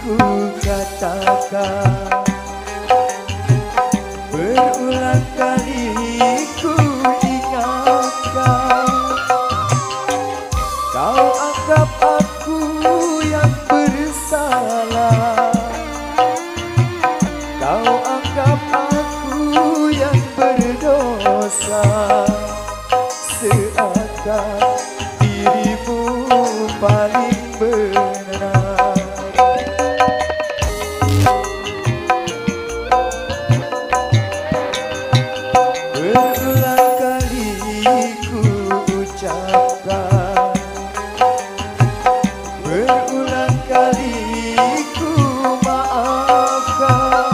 ku katakan, berulang kali ku ingatkan, kau anggap aku yang bersalah, kau anggap aku yang berdosa, seakan dirimu paling benar. Berulang kali ku ucapkan, berulang kali ku maafkan,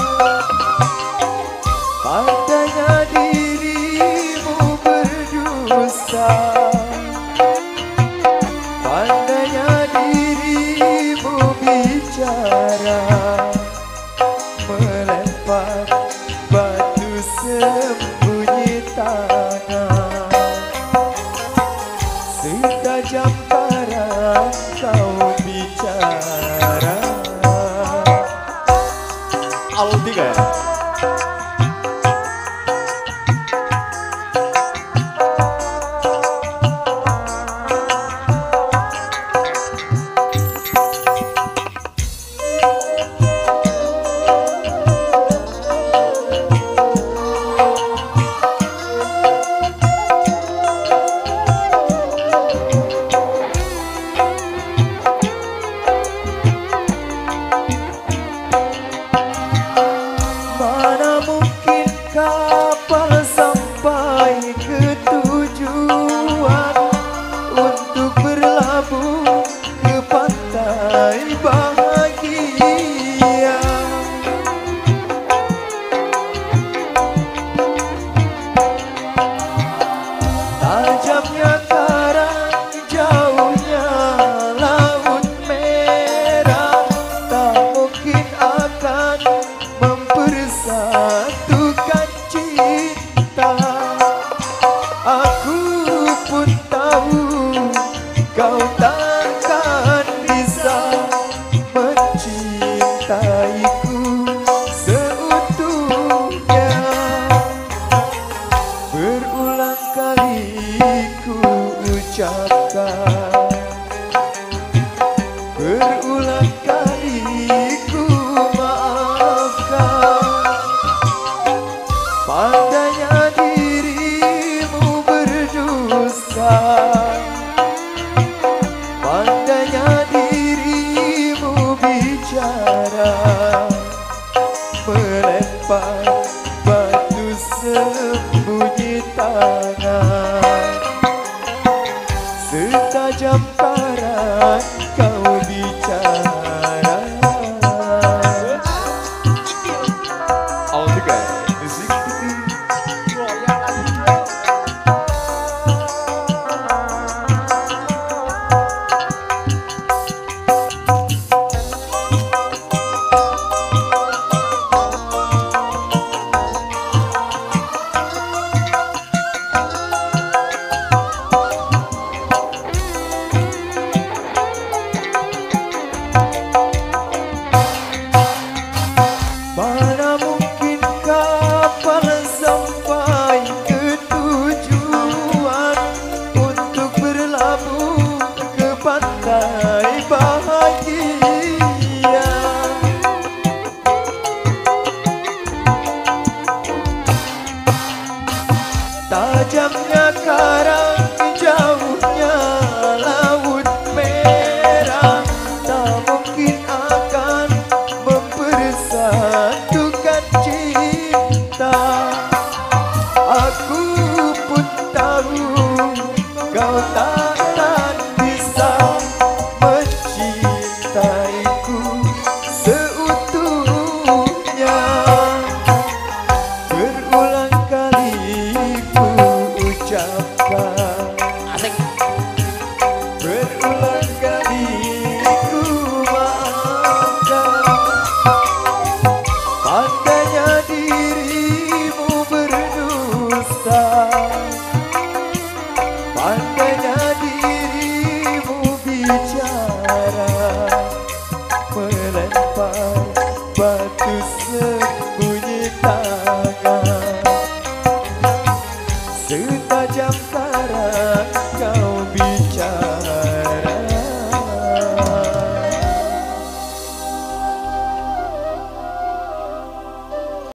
pandainya dirimu berdosa, pandainya dirimu bicara, melempar batu sembunyi tanah, setajam parang kau bicara. Aldi kan? Mana mungkin kapal sampai ke tujuan untuk berlabuh ke pantai bahagia. Tajamnya karang, jauhnya laut merah, tak mungkin akan mempersatukan cinta. Aku pun tahu kau takkan bisa mencintaiku seutuhnya. Berulang kali ku ucapkan, berulang kali ku maafkan, pandainya dirimu berdusta, pandainya dirimu bicara, melempar batu sembunyi tanah, setajam parang kau bicara. Aldi kan? Musik meleleh